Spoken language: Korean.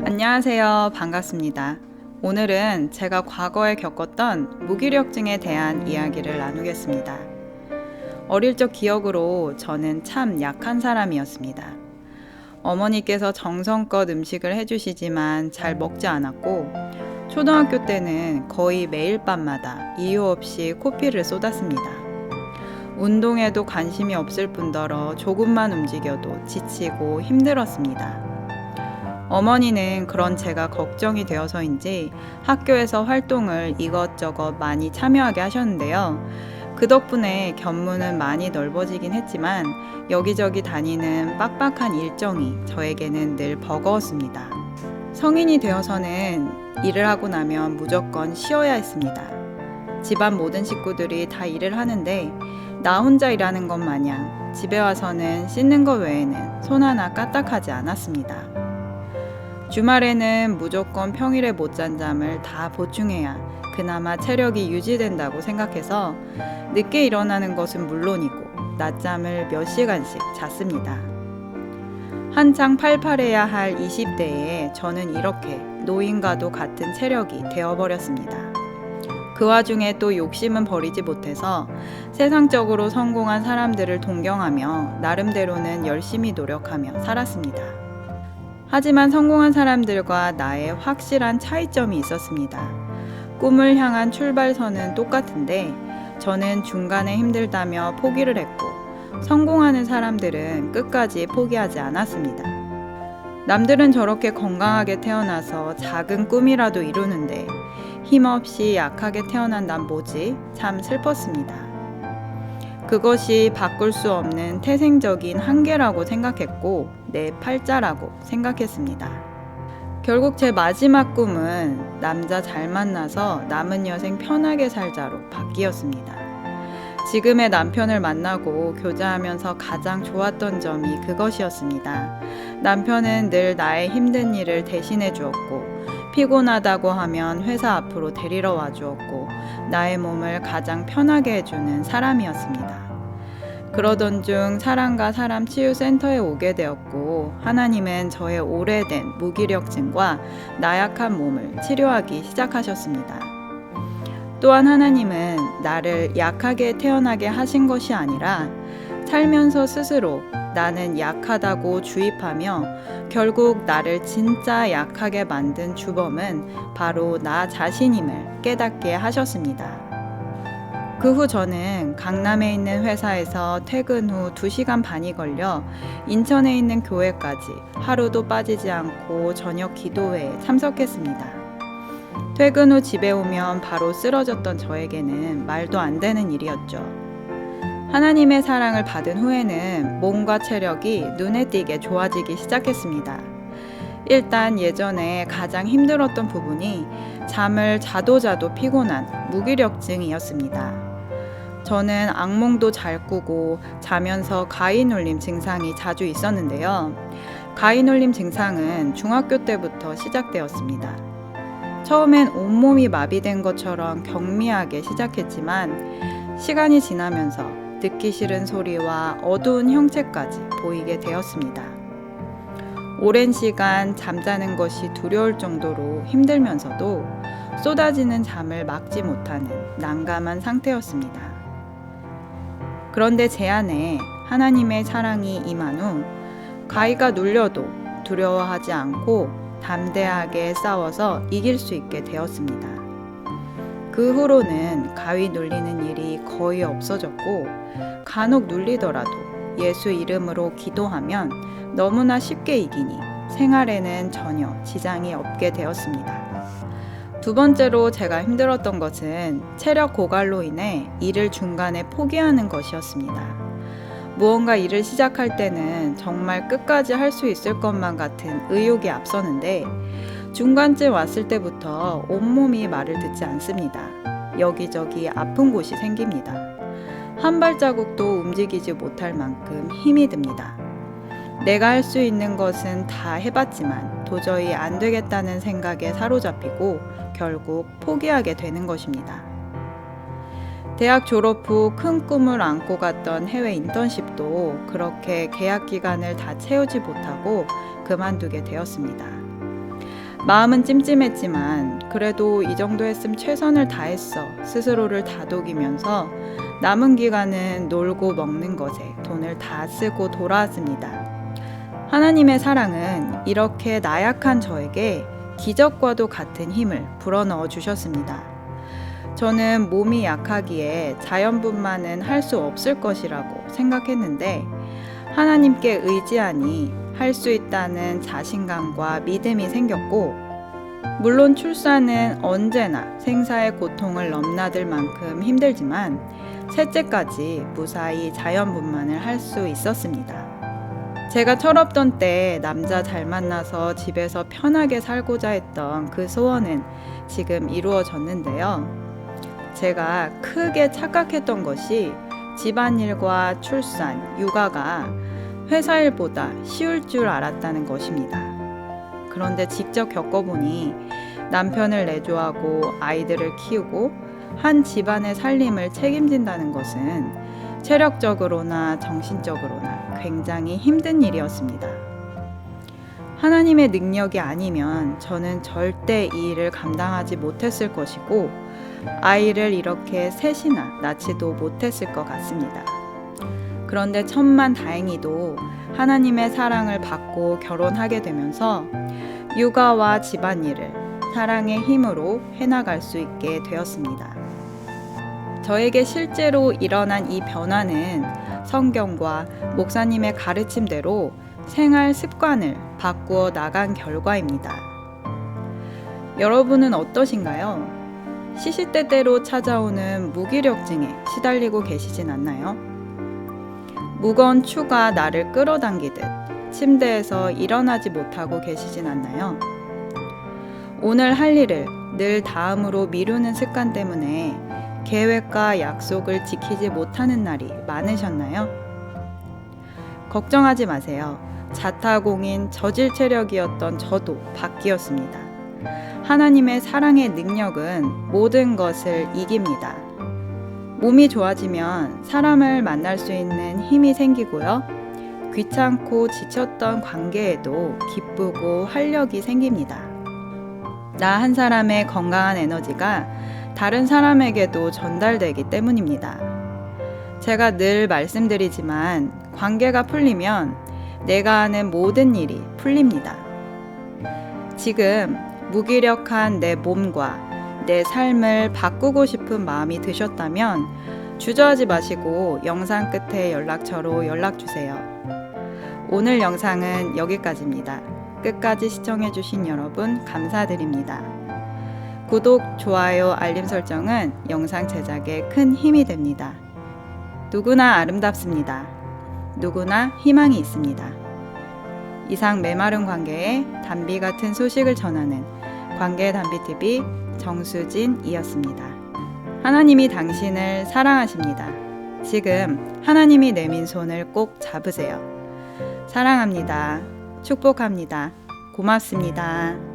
안녕하세요. 반갑습니다. 오늘은 제가 과거에 겪었던 무기력증에 대한 이야기를 나누겠습니다. 어릴 적 기억으로 저는 참 약한 사람이었습니다. 어머니께서 정성껏 음식을 해주시지만 잘 먹지 않았고, 초등학교 때는 거의 매일 밤마다 이유 없이 코피를 쏟았습니다. 운동에도 관심이 없을 뿐더러 조금만 움직여도 지치고 힘들었습니다. 어머니는 그런 제가 걱정이 되어서인지 학교에서 활동을 이것저것 많이 참여하게 하셨는데요. 그 덕분에 견문은 많이 넓어지긴 했지만 여기저기 다니는 빡빡한 일정이 저에게는 늘 버거웠습니다. 성인이 되어서는 일을 하고 나면 무조건 쉬어야 했습니다. 집안 모든 식구들이 다 일을 하는데 나 혼자 일하는 것 마냥 집에 와서는 씻는 것 외에는 손 하나 까딱하지 않았습니다. 주말에는 무조건 평일에 못 잔 잠을 다 보충해야 그나마 체력이 유지된다고 생각해서 늦게 일어나는 것은 물론이고 낮잠을 몇 시간씩 잤습니다. 한창 팔팔해야 할 20대에 저는 이렇게 노인과도 같은 체력이 되어버렸습니다. 그 와중에 또 욕심은 버리지 못해서 세상적으로 성공한 사람들을 동경하며 나름대로는 열심히 노력하며 살았습니다. 하지만 성공한 사람들과 나의 확실한 차이점이 있었습니다. 꿈을 향한 출발선은 똑같은데 저는 중간에 힘들다며 포기를 했고 성공하는 사람들은 끝까지 포기하지 않았습니다. 남들은 저렇게 건강하게 태어나서 작은 꿈이라도 이루는데 힘없이 약하게 태어난 난 뭐지? 참 슬펐습니다. 그것이 바꿀 수 없는 태생적인 한계라고 생각했고 내 팔자라고 생각했습니다. 결국 제 마지막 꿈은 남자 잘 만나서 남은 여생 편하게 살자로 바뀌었습니다. 지금의 남편을 만나고 교제하면서 가장 좋았던 점이 그것이었습니다. 남편은 늘 나의 힘든 일을 대신해 주었고 피곤하다고 하면 회사 앞으로 데리러 와 주었고 나의 몸을 가장 편하게 해주는 사람이었습니다. 그러던 중 사람과 사람 치유센터에 오게 되었고 하나님은 저의 오래된 무기력증과 나약한 몸을 치료하기 시작하셨습니다. 또한 하나님은 나를 약하게 태어나게 하신 것이 아니라 살면서 스스로 나는 약하다고 주입하며 결국 나를 진짜 약하게 만든 주범은 바로 나 자신임을 깨닫게 하셨습니다. 그 후 저는 강남에 있는 회사에서 퇴근 후 2시간 반이 걸려 인천에 있는 교회까지 하루도 빠지지 않고 저녁 기도회에 참석했습니다. 퇴근 후 집에 오면 바로 쓰러졌던 저에게는 말도 안 되는 일이었죠. 하나님의 사랑을 받은 후에는 몸과 체력이 눈에 띄게 좋아지기 시작했습니다. 일단 예전에 가장 힘들었던 부분이 잠을 자도 피곤한 무기력증이었습니다. 저는 악몽도 잘 꾸고 자면서 가위눌림 증상이 자주 있었는데요. 가위눌림 증상은 중학교 때부터 시작되었습니다. 처음엔 온몸이 마비된 것처럼 경미하게 시작했지만 시간이 지나면서 듣기 싫은 소리와 어두운 형체까지 보이게 되었습니다. 오랜 시간 잠자는 것이 두려울 정도로 힘들면서도 쏟아지는 잠을 막지 못하는 난감한 상태였습니다. 그런데 제 안에 하나님의 사랑이 임한 후 가위가 눌려도 두려워하지 않고 담대하게 싸워서 이길 수 있게 되었습니다. 그 후로는 가위 눌리는 일이 거의 없어졌고 간혹 눌리더라도 예수 이름으로 기도하면 너무나 쉽게 이기니 생활에는 전혀 지장이 없게 되었습니다. 두 번째로 제가 힘들었던 것은 체력 고갈로 인해 일을 중간에 포기하는 것이었습니다. 무언가 일을 시작할 때는 정말 끝까지 할 수 있을 것만 같은 의욕이 앞서는데 중간쯤 왔을 때부터 온몸이 말을 듣지 않습니다. 여기저기 아픈 곳이 생깁니다. 한 발자국도 움직이지 못할 만큼 힘이 듭니다. 내가 할 수 있는 것은 다 해봤지만 도저히 안 되겠다는 생각에 사로잡히고 결국 포기하게 되는 것입니다. 대학 졸업 후 큰 꿈을 안고 갔던 해외 인턴십도 그렇게 계약 기간을 다 채우지 못하고 그만두게 되었습니다. 마음은 찜찜했지만 그래도 이 정도 했음 최선을 다했어 스스로를 다독이면서 남은 기간은 놀고 먹는 것에 돈을 다 쓰고 돌아왔습니다. 하나님의 사랑은 이렇게 나약한 저에게 기적과도 같은 힘을 불어넣어 주셨습니다. 저는 몸이 약하기에 자연분만은 할 수 없을 것이라고 생각했는데 하나님께 의지하니 할 수 있다는 자신감과 믿음이 생겼고, 물론 출산은 언제나 생사의 고통을 넘나들 만큼 힘들지만 셋째까지 무사히 자연분만을 할 수 있었습니다. 제가 철없던 때 남자 잘 만나서 집에서 편하게 살고자 했던 그 소원은 지금 이루어졌는데요. 제가 크게 착각했던 것이 집안일과 출산, 육아가 회사 일보다 쉬울 줄 알았다는 것입니다. 그런데 직접 겪어보니 남편을 내조하고 아이들을 키우고 한 집안의 살림을 책임진다는 것은 체력적으로나 정신적으로나 굉장히 힘든 일이었습니다. 하나님의 능력이 아니면 저는 절대 이 일을 감당하지 못했을 것이고 아이를 이렇게 셋이나 낳지도 못했을 것 같습니다. 그런데 천만다행히도 하나님의 사랑을 받고 결혼하게 되면서 육아와 집안일을 사랑의 힘으로 해나갈 수 있게 되었습니다. 저에게 실제로 일어난 이 변화는 성경과 목사님의 가르침대로 생활 습관을 바꾸어 나간 결과입니다. 여러분은 어떠신가요? 시시때때로 찾아오는 무기력증에 시달리고 계시진 않나요? 무거운 추가 나를 끌어당기듯 침대에서 일어나지 못하고 계시진 않나요? 오늘 할 일을 늘 다음으로 미루는 습관 때문에 계획과 약속을 지키지 못하는 날이 많으셨나요? 걱정하지 마세요. 자타공인 저질 체력이었던 저도 바뀌었습니다. 하나님의 사랑의 능력은 모든 것을 이깁니다. 몸이 좋아지면 사람을 만날 수 있는 힘이 생기고요. 귀찮고 지쳤던 관계에도 기쁘고 활력이 생깁니다. 나 한 사람의 건강한 에너지가 다른 사람에게도 전달되기 때문입니다. 제가 늘 말씀드리지만 관계가 풀리면 내가 하는 모든 일이 풀립니다. 지금 무기력한 내 몸과 내 삶을 바꾸고 싶은 마음이 드셨다면 주저하지 마시고 영상 끝에 연락처로 연락주세요. 오늘 영상은 여기까지입니다. 끝까지 시청해주신 여러분 감사드립니다. 구독, 좋아요, 알림 설정은 영상 제작에 큰 힘이 됩니다. 누구나 아름답습니다. 누구나 희망이 있습니다. 이상 메마른 관계에 단비 같은 소식을 전하는 관계단비TV 정수진이었습니다. 하나님이 당신을 사랑하십니다. 지금 하나님이 내민 손을 꼭 잡으세요. 사랑합니다. 축복합니다. 고맙습니다.